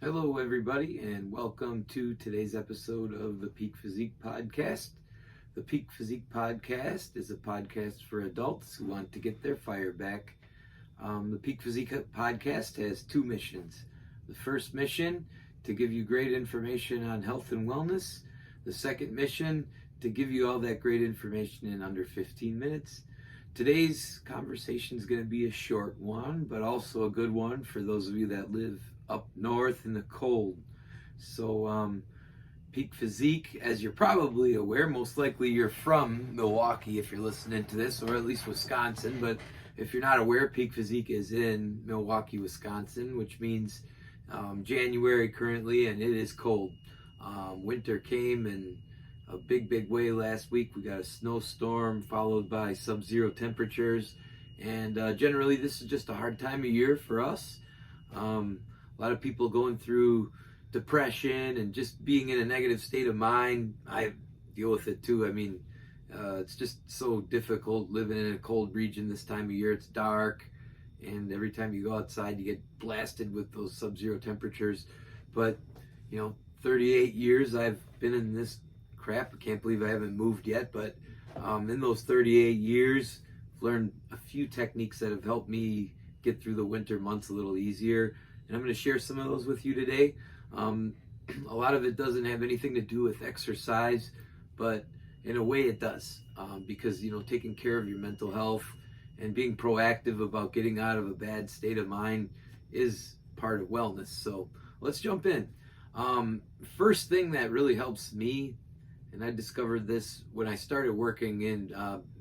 Hello, everybody, and welcome to today's episode of the Peak Physique Podcast. The Peak Physique Podcast is a podcast for adults who want to get their fire back. The Peak Physique Podcast has two missions. The first mission, to give you great information on health and wellness. The second mission, to give you all that great information in under 15 minutes. Today's conversation is going to be a short one, but also a good one for those of you that live up north in the cold. So, Peak Physique, as you're probably aware, most likely you're from Milwaukee if you're listening to this, or at least Wisconsin. But if you're not aware, Peak Physique is in Milwaukee, Wisconsin, which means January currently, and it is cold. Winter came in a big way last week. We got a snowstorm followed by sub-zero temperatures, and generally this is just a hard time of year for us. A lot of people going through depression and just being in a negative state of mind. I deal with it too. I mean, it's just so difficult living in a cold region this time of year. It's dark, and every time you go outside, you get blasted with those sub-zero temperatures. But, 38 years I've been in this crap. I can't believe I haven't moved yet. But in those 38 years, I've learned a few techniques that have helped me get through the winter months a little easier. And I'm going to share some of those with you today. A lot of it doesn't have anything to do with exercise, but in a way it does, because taking care of your mental health and being proactive about getting out of a bad state of mind is part of wellness. So let's jump in. First thing that really helps me, and I discovered this when I started working in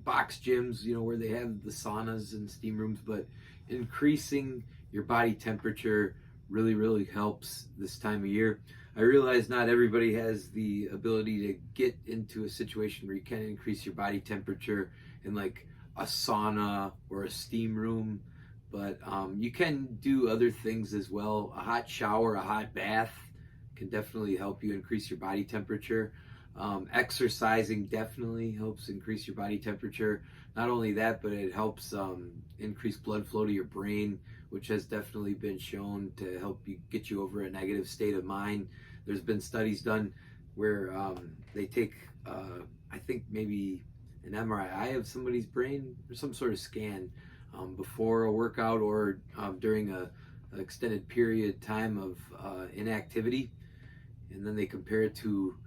box gyms, where they have the saunas and steam rooms, but increasing your body temperature really helps this time of year. I realize not everybody has the ability to get into a situation where you can increase your body temperature in like a sauna or a steam room, but you can do other things as well. A hot shower, a hot bath can definitely help you increase your body temperature. Exercising definitely helps increase your body temperature. Not only that, but it helps increase blood flow to your brain, which has definitely been shown to help you get you over a negative state of mind. There's been studies done where they take, I think maybe an MRI of somebody's brain or some sort of scan before a workout or during an extended period time of inactivity, and then they compare it to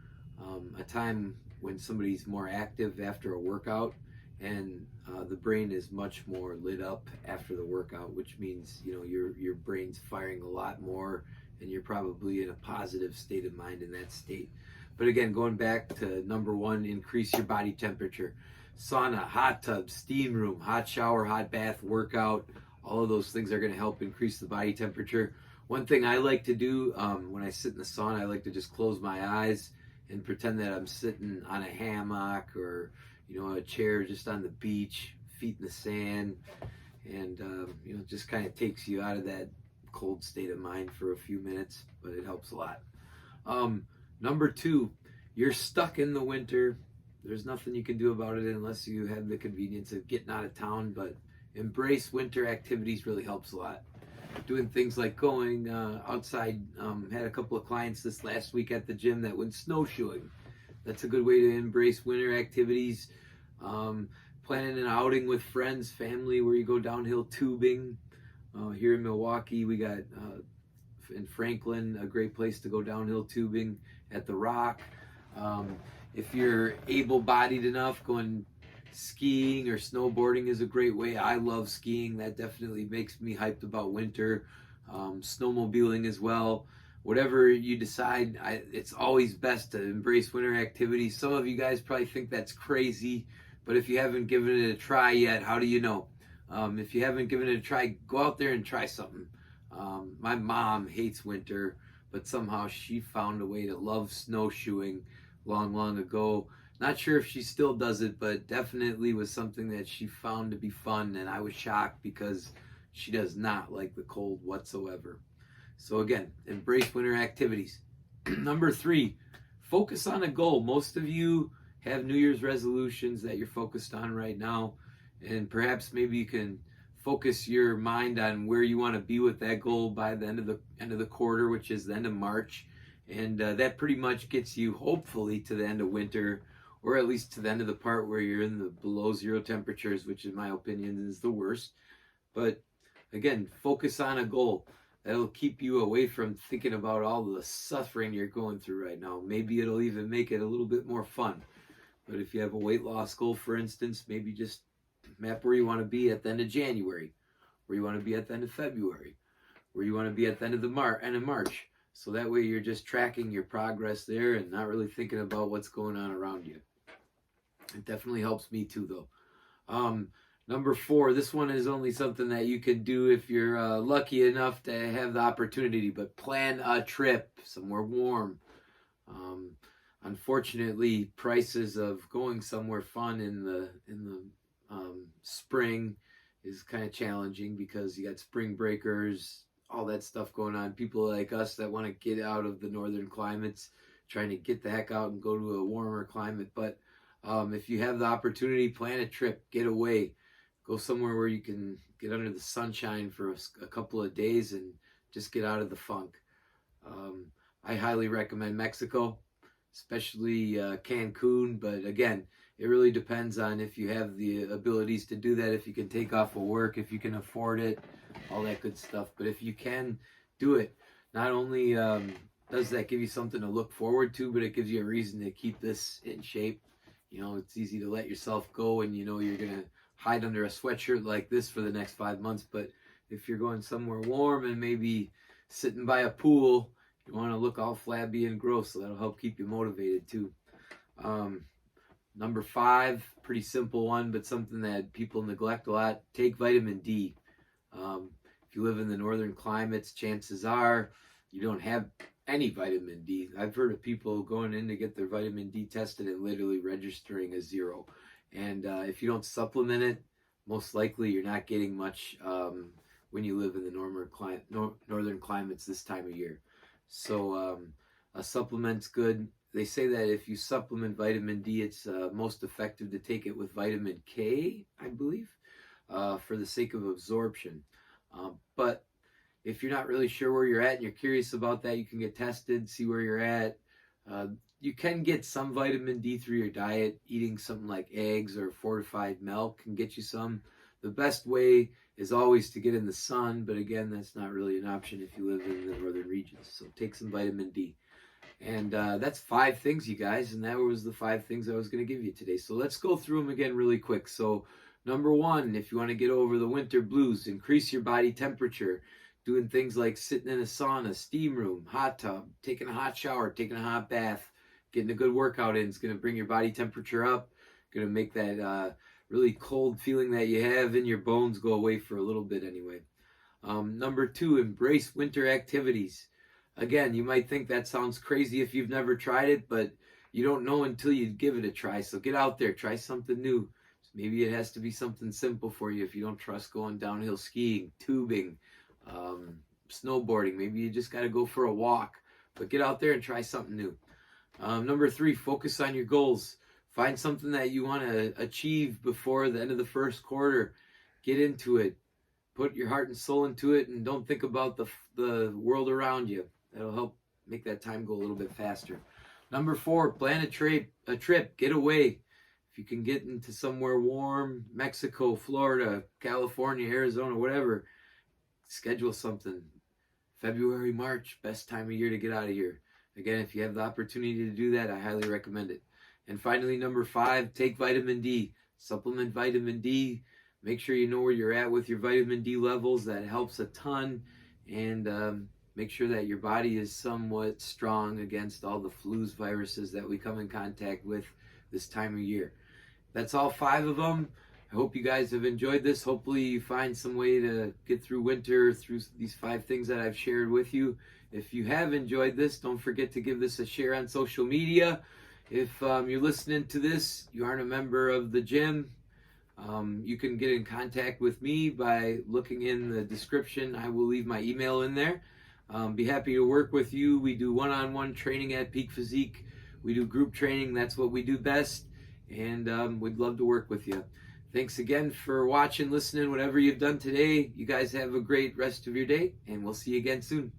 a time when somebody's more active after a workout, and the brain is much more lit up after the workout, which means your brain's firing a lot more, and you're probably in a positive state of mind in that state. But again, going back to number one, increase your body temperature. Sauna, hot tub, steam room, hot shower, hot bath, workout, all of those things are going to help increase the body temperature. One thing I like to do when I sit in the sauna, I like to just close my eyes and pretend that I'm sitting on a hammock or a chair just on the beach, feet in the sand, and it just kind of takes you out of that cold state of mind for a few minutes, but it helps a lot. Number two, you're stuck in the winter. There's nothing you can do about it unless you have the convenience of getting out of town, but embrace winter activities really helps a lot. Doing things like going outside. Had a couple of clients this last week at the gym that went snowshoeing. That's a good way to embrace winter activities. Planning an outing with friends, family, where you go downhill tubing. Here in Milwaukee, we got in Franklin a great place to go downhill tubing at the Rock. If you're able-bodied enough, going skiing or snowboarding is a great way. I love skiing. That definitely makes me hyped about winter. Snowmobiling as well. Whatever you decide, it's always best to embrace winter activities. Some of you guys probably think that's crazy, but if you haven't given it a try yet, how do you know? If you haven't given it a try, go out there and try something. My mom hates winter, but somehow she found a way to love snowshoeing long ago. Not sure if she still does it, but definitely was something that she found to be fun, and I was shocked because she does not like the cold whatsoever. So again, embrace winter activities. Number three, focus on a goal. Most of you have New Year's resolutions that you're focused on right now, and perhaps maybe you can focus your mind on where you want to be with that goal by the end of the quarter, which is the end of March, and that pretty much gets you hopefully to the end of winter, or at least to the end of the part where you're in the below zero temperatures, which in my opinion is the worst. But again, focus on a goal. That'll keep you away from thinking about all the suffering you're going through right now. Maybe it'll even make it a little bit more fun. But if you have a weight loss goal, for instance, maybe just map where you want to be at the end of January, where you want to be at the end of February, where you want to be at the end of March. So that way you're just tracking your progress there and not really thinking about what's going on around you. It definitely helps me too, though. Number 4, this one is only something that you can do if you're lucky enough to have the opportunity, but plan a trip somewhere warm. Unfortunately, prices of going somewhere fun in the spring is kind of challenging because you got spring breakers, all that stuff going on. People like us that want to get out of the northern climates, trying to get the heck out and go to a warmer climate. But if you have the opportunity, plan a trip, get away. Go somewhere where you can get under the sunshine for a couple of days and just get out of the funk. I highly recommend Mexico, especially Cancun. But again, it really depends on if you have the abilities to do that, if you can take off of work, if you can afford it, all that good stuff. But if you can do it, not only does that give you something to look forward to, but it gives you a reason to keep this in shape. You know, it's easy to let yourself go and you know you're going to hide under a sweatshirt like this for the next 5 months. But if you're going somewhere warm and maybe sitting by a pool, you want to look all flabby and gross, so that'll help keep you motivated too. Number 5, pretty simple one, but something that people neglect a lot: take vitamin D. If you live in the northern climates, chances are you don't have any vitamin D. I've heard of people going in to get their vitamin D tested and literally registering a 0. And if you don't supplement it, most likely you're not getting much when you live in the northern climates this time of year. So a supplement's good. They say that if you supplement vitamin D, it's most effective to take it with vitamin K, I believe, for the sake of absorption. But if you're not really sure where you're at and you're curious about that, you can get tested, see where you're at. You can get some vitamin D through your diet. Eating something like eggs or fortified milk can get you some. The best way is always to get in the sun, but again, that's not really an option if you live in the northern regions. So take some vitamin D. And that's 5 things, you guys, and that was the 5 things I was going to give you today. So let's go through them again really quick. So number 1, if you want to get over the winter blues, increase your body temperature. Doing things like sitting in a sauna, steam room, hot tub, taking a hot shower, taking a hot bath, getting a good workout in is going to bring your body temperature up, going to make that really cold feeling that you have in your bones go away for a little bit anyway. Number 2, embrace winter activities. Again, you might think that sounds crazy if you've never tried it, but you don't know until you give it a try. So get out there, try something new. Maybe it has to be something simple for you if you don't trust going downhill skiing, tubing, snowboarding. Maybe you just got to go for a walk, but get out there and try something new. Number 3, focus on your goals. Find something that you want to achieve before the end of the first quarter. Get into it. Put your heart and soul into it, and don't think about the world around you. That'll help make that time go a little bit faster. Number 4, plan a trip. Get away. If you can get into somewhere warm, Mexico, Florida, California, Arizona, whatever, schedule something. February, March, best time of year to get out of here. Again, if you have the opportunity to do that, I highly recommend it. And finally, number 5, take vitamin D. Supplement vitamin D. Make sure you know where you're at with your vitamin D levels. That helps a ton. And make sure that your body is somewhat strong against all the flus, viruses that we come in contact with this time of year. That's all 5 of them. I hope you guys have enjoyed this. Hopefully you find some way to get through winter through these 5 things that I've shared with you. If you have enjoyed this, don't forget to give this a share on social media. If you're listening to this, you aren't a member of the gym, you can get in contact with me by looking in the description. I will leave my email in there. Be happy to work with you. We do one-on-one training at Peak Physique. We do group training. That's what we do best. And we'd love to work with you. Thanks again for watching, listening, whatever you've done today. You guys have a great rest of your day, and we'll see you again soon.